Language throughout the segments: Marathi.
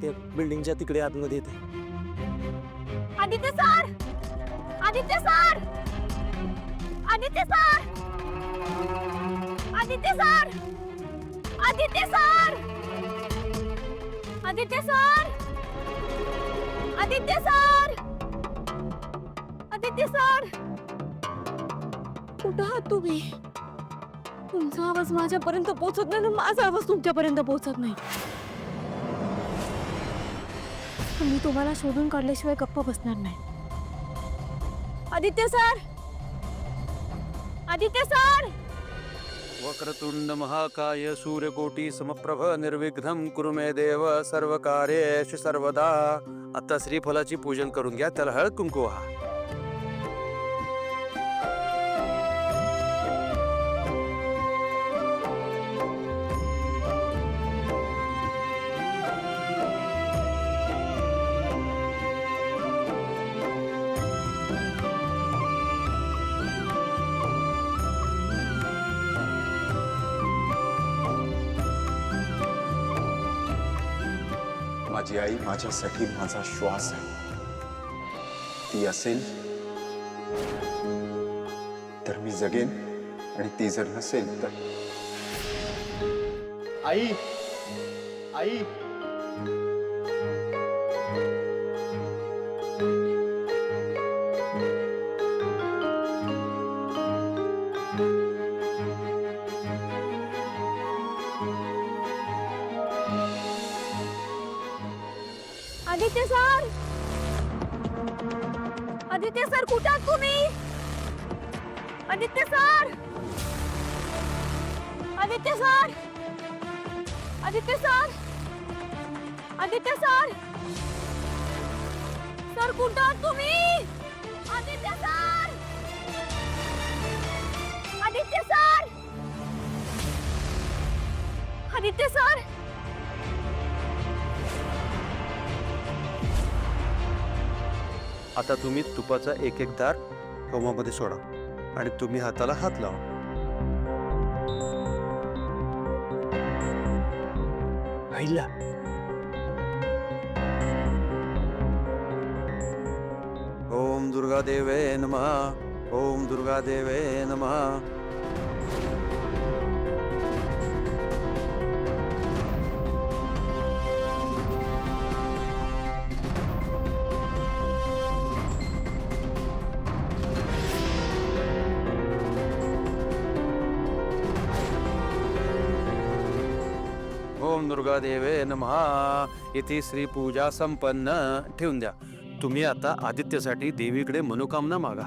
ते बिल्डिंगच्या तिकडे आतमध्ये ते. Aditya sir, Aditya sir, Aditya sir, Aditya sir, Aditya sir, Aditya sir, Aditya sir, Aditya sir, कुठं आहात तुम्ही? तुमचा आवाज माझ्यापर्यंत पोहोचत नाही ना माझा आवाज तुमच्यापर्यंत पोहोचत नाही. मी तुम्हाला शोधून काढल्याशिवाय गप्प बसणार नाही. आदित्य सर, आदित्य सर, वक्रतुंड महाकाय सूर्यकोटी समप्रभ निर्विघ्नं कुरु मे देव सर्व कार्येषु सर्वदा. आता श्रीफलाची पूजन करून घ्या, त्याला हळद कुंकू व्हा. माझी आई माझ्यासाठी माझा श्वास आहे. ती असेल तर मी जगेन आणि ती जर नसेल तर. आई, आई, आदित्य सर, आदित्य सर कुठे आहात तुम्ही? Aditya sir, Aditya sir, Aditya sir, Aditya sir, sir कुठे आहात तुम्ही? Aditya sir, Aditya sir, Aditya sir, आता तुम्ही तुपाचा एक एक दार होमामध्ये सोडा आणि तुम्ही हाताला हात लावा. आईला ओम दुर्गा देवे नमः, ओम दुर्गा देवे नमः. ओम दुर्गा देवे नमः. इथे श्री पूजा संपन्न. ठेवून द्या. तुम्ही आता आदित्यसाठी देवीकडे मनोकामना मागा.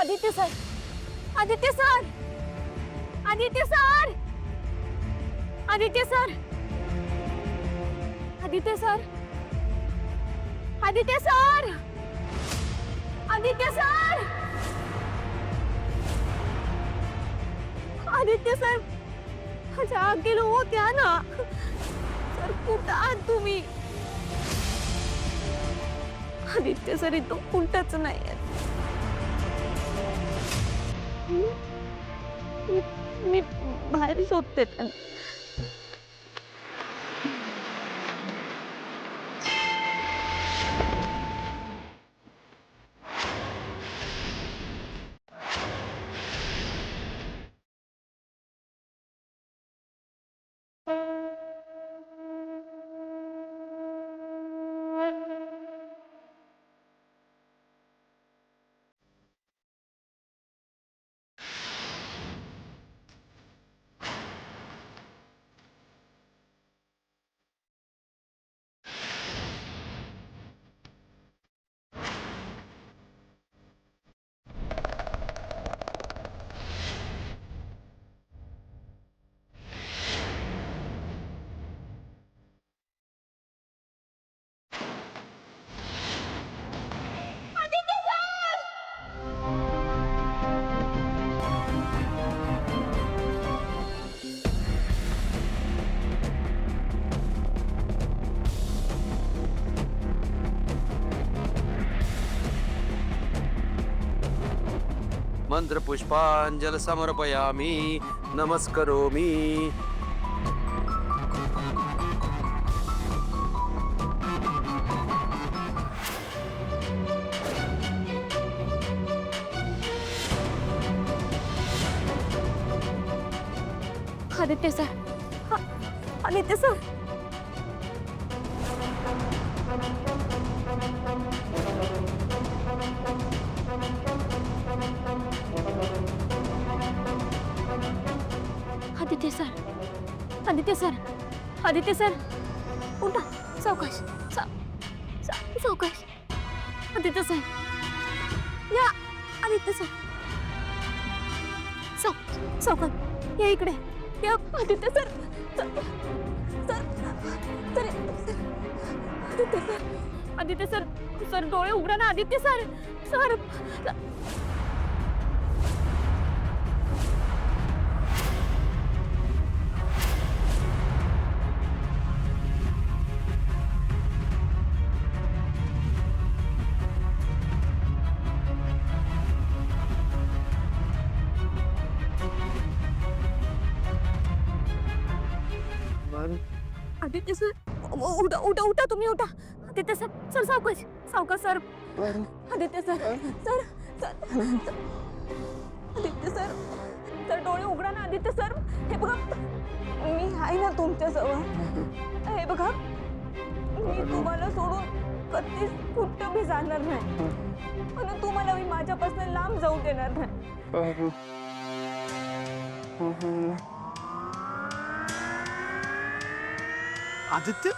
Aditya sir, Aditya sir, Aditya sir, Aditya sir, Aditya sir, Aditya sir, Aditya sir, Aditya sir, माझ्या आगीला होत्या ना. सर कुठं आहात तुम्ही? आदित्य सर इथं कुठंच नाही. मी बाहेर शोधते त्यांना. मंत्र पुष्पांजल समर्पयामी. नमस्करोमी. Aditya sir, Aditya sir. Aditya sir, Aditya sir, Aditya sir, उठा. सावकाश, सावकाश. आदित्य सर, या. आदित्य सर, सावकाश, या इकडे. या Aditya sir. Sir, sir, Aditya sir, Aditya sir, sir डोळे उघडा ना. Aditya sir, sir. Aditya sir, उठा उठा उठा, तुम्ही उठा. आदित्य सर, सर सावकाश, सावकाश sir. Aditya sir, sir, sir. Aditya sir, sir डोळे उघडा ना. आदित्य सर, हे बघा, मी आहे ना तुमच्या जवळ. हे बघा, मी तुम्हाला सोडून कधीच कुठं बी जाणार नाही, आणि तुम्हाला मी माझ्यापासून लांब जाऊ देणार नाही. Aditya,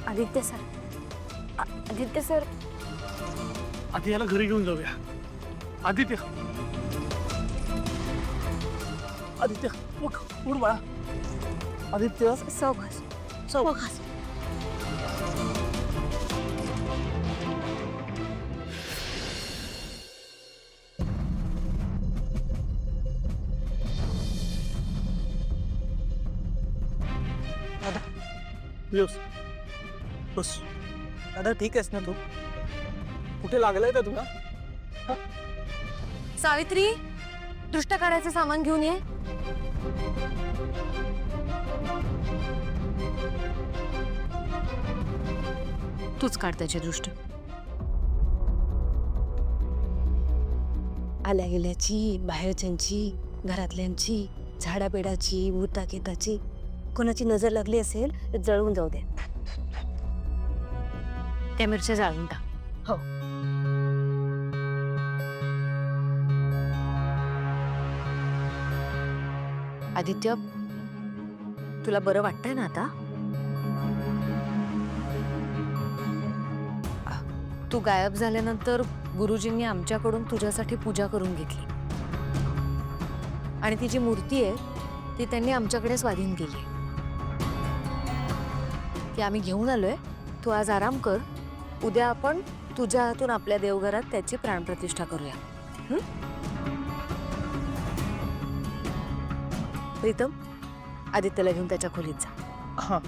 Aditya sir, Aditya sir. आधी याला घरी घेऊन जाऊया. आदित्य, आदित्य, उठ उठ बाळा. आदित्य, सावकाश, सावकाश. येस बस. दादा ठीक आहेस ना तू? कुठे लागलाय का तुला? सावित्री, दृष्ट काढायचं सामान घेऊन ये. तूच काढ त्याचे दृष्ट. आल्या गेल्याची, बाहेरच्यांची, घरातल्यांची, झाडापेडाची, भूताकेताची, कोणाची नजर लागली असेल तर जळून जाऊ दे. त्या मिरच्या जाळून टाक. हो. आदित्य, तुला बरं वाटतंय ना आता? तू गायब झाल्यानंतर गुरुजींनी आमच्याकडून तुझ्यासाठी पूजा करून घेतली, आणि ती जी मूर्ती आहे ती त्यांनी आमच्याकडे स्वाधीन केली. ती आम्ही घेऊन आलोय. तू आज आराम कर. उद्या आपण तुझ्या हातून आपल्या देवघरात त्याची प्राणप्रतिष्ठा करूया. प्रीतम, आदित्यला घेऊन त्याच्या खोलीत जा. हा.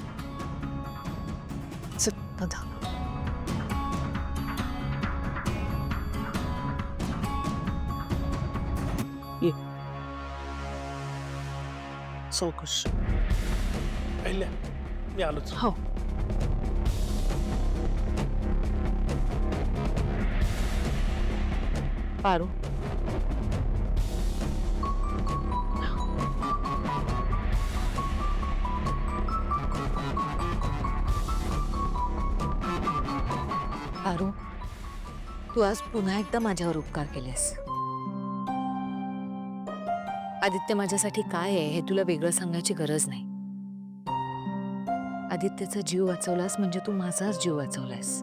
चल दादा. ये. सावकाश. पहिल्या मी आलोच. हो. पारू, पारू, तू आज पुन्हा एकदा माझ्यावर उपकार केलेस. आदित्य माझ्यासाठी काय आहे हे तुला वेगळं सांगायची गरज नाही. आदित्यचा जीव वाचवलास म्हणजे तू माझाच जीव वाचवलास.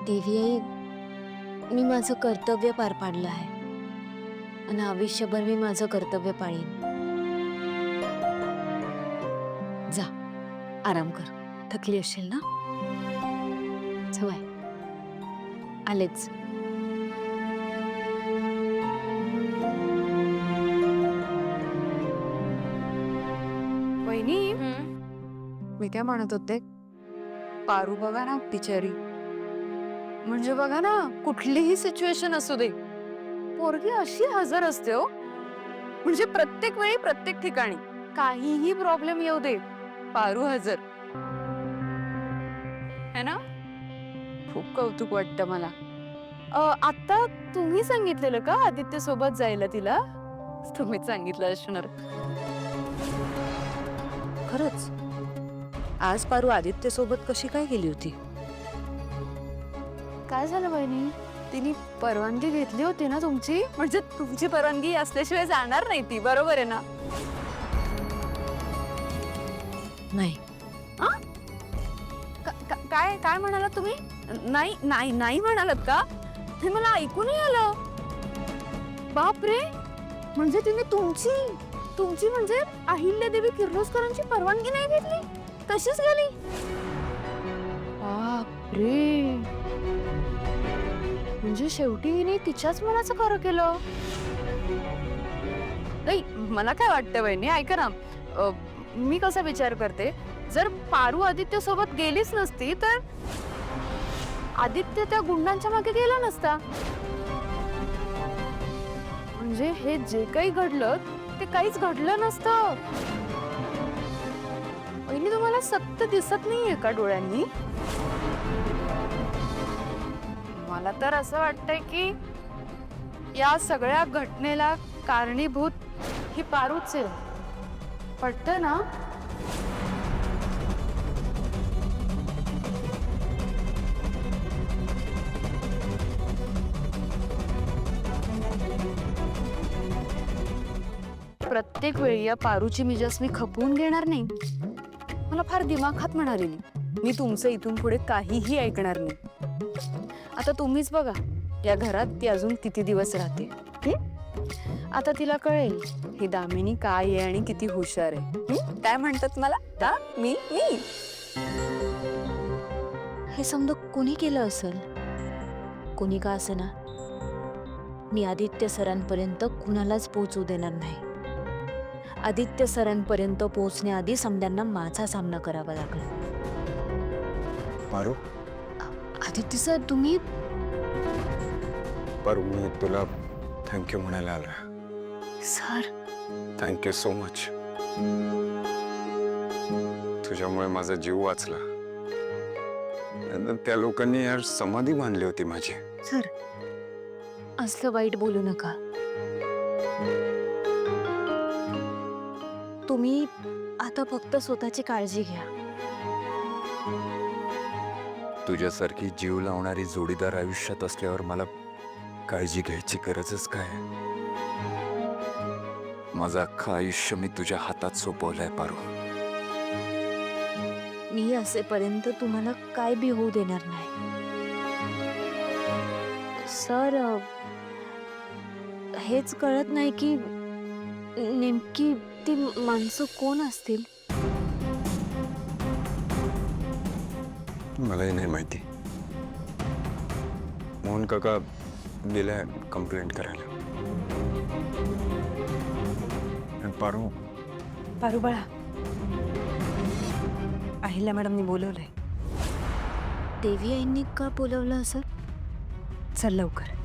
देवी आई, मी माझं कर्तव्य पार पाडलं आहे, आणि आयुष्यभर मी माझं कर्तव्य पाळीन. जा, आराम कर. थकली असेल ना? सवय आलेच. वहिनी, मी काय म्हणत होते, पारू बघा ना बिचारी, म्हणजे बघा ना, कुठलीही सिच्युएशन असू दे, पोरगी अशी हजर असते हो. म्हणजे प्रत्येक वेळी प्रत्येक ठिकाणी काहीही प्रॉब्लेम येऊ दे, पारू हजर है ना. खूप कौतुक वाटतं मला. आता तुम्ही सांगितलेलं का आदित्य सोबत जायला तिला? तुम्हीच सांगितलं असणार. खरंच आज पारू आदित्य सोबत कशी काय गेली होती? काय झालं बहिणी? तिने परवानगी घेतली होती ना तुमची? म्हणजे तुमची परवानगी असल्याशिवाय जाणार नाही ती, बरोबर आहे ना? नाही. काय काय म्हणालात तुम्ही? नाही नाही नाही म्हणालात का? हे मला ऐकू नाही आलं. बापरे, म्हणजे तिने तुमची म्हणजे अहिल्यादेवी किर्लोस्करांची परवानगी नाही घेतली, तशीच गेली? बापरे, म्हणजे शेवटी हिने तिच्याच मनाचं खरं केलं. नाही, मला काय वाटतं बहिणी, ऐका ना, मी कसा विचार करते, जर पारू आदित्य सोबत गेलीच नसती तर आदित्य त्या गुंडांच्या मागे गेला नसता. म्हणजे हे जे काही घडलं ते काहीच घडलं नसतं. वहिनी, तुम्हाला सत्य दिसत नाहीये का डोळ्यांनी? मला तर असं वाटतंय की या सगळ्या घटनेला कारणीभूत ही पारूच आहे. पटतं ना? प्रत्येक वेळी या पारूची मिजाज मी खपवून घेणार नाही. मला फार दिमाखात म्हणालेली, मी तुमचं इथून पुढे काहीही ऐकणार नाही. आता तुम्हीच बघा, या घरात ती अजून किती दिवस राहते. आता तिला कळेल ही दामिनी काय आहे आणि किती हुशार आहे. काय म्हणतात मला? मी हे समजा कोणी केलं असेल, कोणी का असे ना, मी आदित्य सरांपर्यंत कुणालाच पोहोचू देणार नाही. आदित्य सरांपर्यंत पोहोचण्याआधी समद्यांना माझा सामना करावा लागला. पारू, आदित्य सर, तुम्ही पारू, मी तुला थँक्यू म्हणायला आलोय. Sir, thank you so much. तुझ्यामुळे माझा जीव वाचला. त्या लोकांनी यार समाधी बांधली होती माझी. सर, असलं वाईट बोलू नका. तुम्ही आता फक्त स्वतःची काळजी घ्या. तुझ्यासारखी जीव लावणारी जोडीदार आयुष्यात असल्यावर मला काळजी घ्यायची गरजच काय? माझं अख्खं आयुष्य मी तुझ्या हातात सोपवलंय पारू. मी असेपर्यंत तुम्हाला काय बी होऊ देणार नाही. सर, हेच कळत नाही की नेमकी ती माणसं कोण असतील. मलाही नाही माहिती. मोहन काका गेलाय कंप्लेंट करायला. पारू, पारू बाळा, अहिल्या मॅडमनी बोलवलंय. देवी आईंनी का बोलवलं असं? चल लवकर.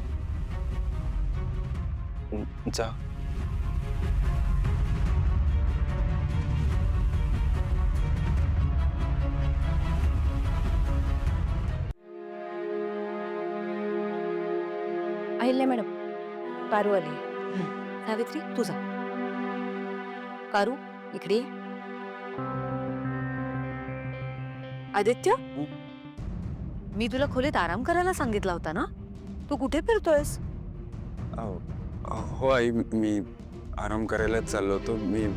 जा. अहिल्या मॅडम, पारू आली. सावित्री, तू जा. पारू, इकडे ये. आदित्य, मी तुला खोलीत आराम करायला सांगितला होता ना? तू कुठे फिरतोयस? हो आई, मी आराम करायलाच चाललो होतो. मी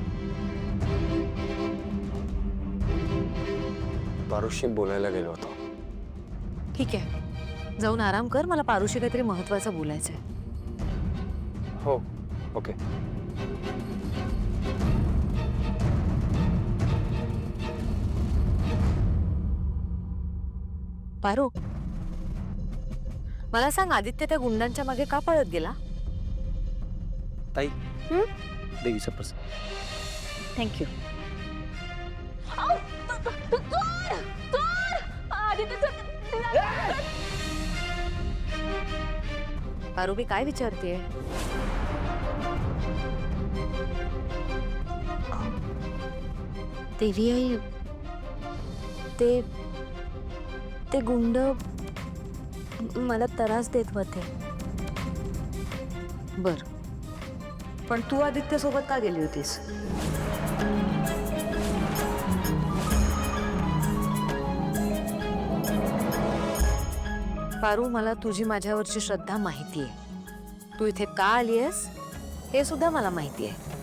पारूशी बोलायला गेलो होतो. ठीक आहे, जाऊन आराम कर. मला पारूशी काहीतरी महत्वाचं बोलायचं आहे. हो, ओके. पारू, मला सांग, आदित्य त्या गुंडांच्या मागे का पळत गेला? ताई, देवीचा प्रसाद. थँक्यू. पारूबी काय विचारतेय? देवी आई, ते गुंड मला त्रास देत होते. बर, पण तू आदित्य सोबत का गेली होतीस? पारू, मला तुझी माझ्यावरची श्रद्धा माहिती आहे. तू इथे का आली आहेस हे सुद्धा मला माहिती आहे.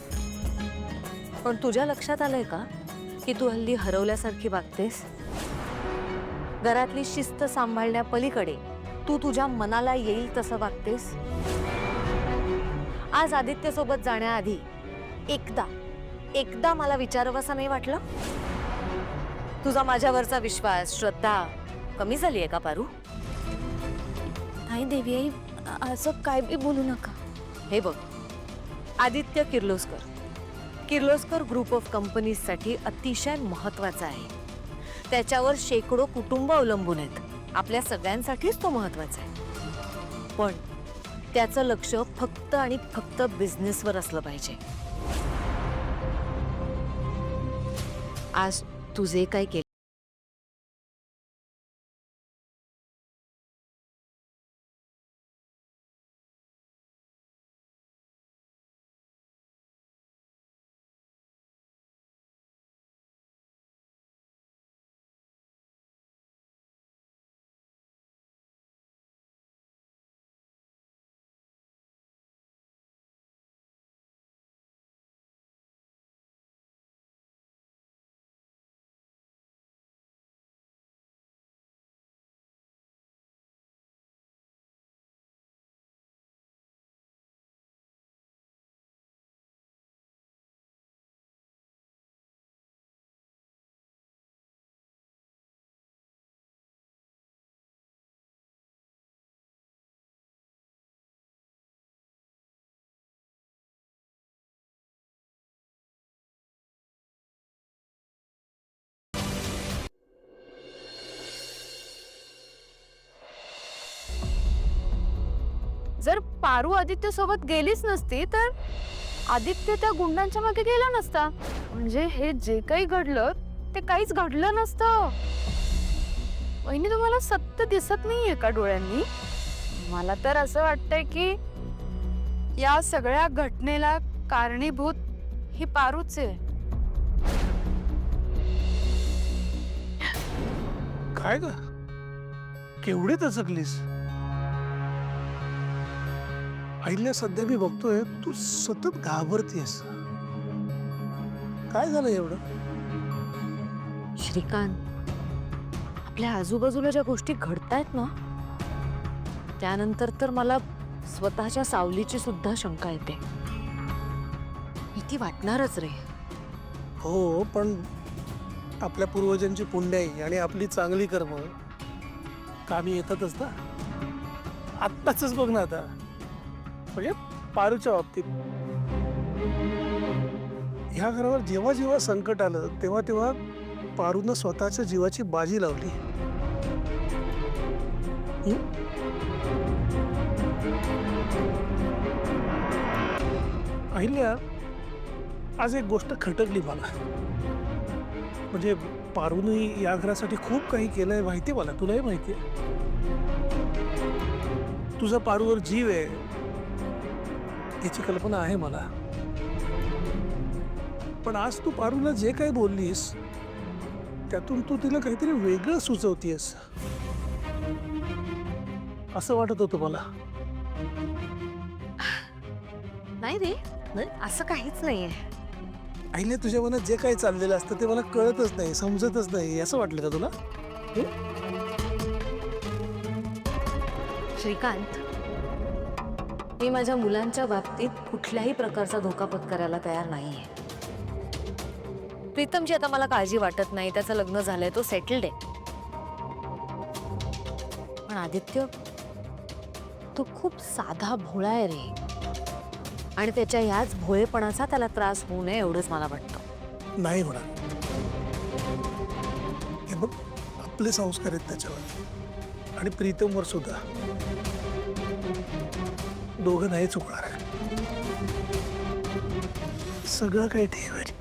पण तुझ्या लक्षात आलंय का की तू हल्ली हरवल्यासारखी वागतेस? घरातली शिस्त सांभाळण्या पलीकडे तू तुझ्या मनाला येईल तसं वागतेस. आज आदित्य सोबत जाण्याआधी एकदा मला विचारावंसं नाही वाटलं? तुझा माझ्यावरचा विश्वास, श्रद्धा कमी झाली आहे का पारू? नाही देवी आई, असं काय बी बोलू नका. हे बघ, आदित्य किर्लोस्कर ग्रुप ऑफ कंपनीजसाठी अतिशय महत्वाचा आहे. त्याच्यावर शेकडो कुटुंब अवलंबून आहेत. आपल्या सगळ्यांसाठीच तो महत्वाचा आहे. पण त्याचं लक्ष फक्त आणि फक्त बिझनेसवर असलं पाहिजे. आज तू जे काय केलं जर पारू आदित्य सोबत गेलीच नसती तर आदित्य त्या गुंडांच्या मागे गेला नसता. म्हणजे हे जे काही घडलं ते काहीच घडलं नसतं. वहिनी, तुम्हाला सत्य दिसत नाहीये का डोळ्यांनी? मला तर असं वाटतंय की या सगळ्या घटनेला कारणीभूत ही पारूच आहे. काय ग, केवढी दचकलीस? आईला सध्या मी बघतोय तू सतत घाबरतेस. काय झालं एवढं? श्रीकांत, आपल्या आजूबाजूला ज्या गोष्टी घडतायत ना, त्यानंतर तर मला स्वतःच्या सावलीची सुद्धा शंका येते. भीती वाटणारच रे. हो, पण आपल्या पूर्वजांची पुण्याई आणि आपली चांगली कर्म कामी येतातच ना. आत्ताच बघ ना, आता म्हणजे पारूच्या बाबतीत ह्या घरावर जेव्हा जेव्हा संकट आलं तेव्हा तेव्हा पारूनं स्वतःच्या जीवाची बाजी लावली. अहिल्या, आज एक गोष्ट खटकली मला. म्हणजे पारूने या घरासाठी खूप काही केलंय माहिती मला, तुलाही माहिती आहे. तुझा पारूवर जीव आहे याची कल्पना आहे मला. पण आज तू पारूला जे काही बोललीस त्यातून तू तिला काहीतरी वेगळं सुचवतीयस असं वाटत होतं मला. नाही रे, नाही? असं काहीच नाहीये. आईने तुझ्या मनात जे काही चाललेलं असतं ते मला कळतच नाही, समजतच नाही, असं वाटलं का तुला? श्रीकांत, मी माझ्या मुलांच्या बाबतीत कुठल्याही प्रकारचा धोका पत्करायला तयार नाहीये. प्रीतमची आता मला काळजी वाटत नाही. त्याचं लग्न झालंय, तो सेटल्ड आहे. पण आदित्य, तो खूप साधा भोळा आहे रे. आणि त्याच्या याच भोळेपणाचा त्याला त्रास होऊ नये एवढंच मला वाटतं. नाही होणार. हे बघ, आपले संस्कार आहेत त्याच्यावर आणि प्रीतमवर सुद्धा. दोघं नाही चुकणार. सगळं काही ठीक होईल.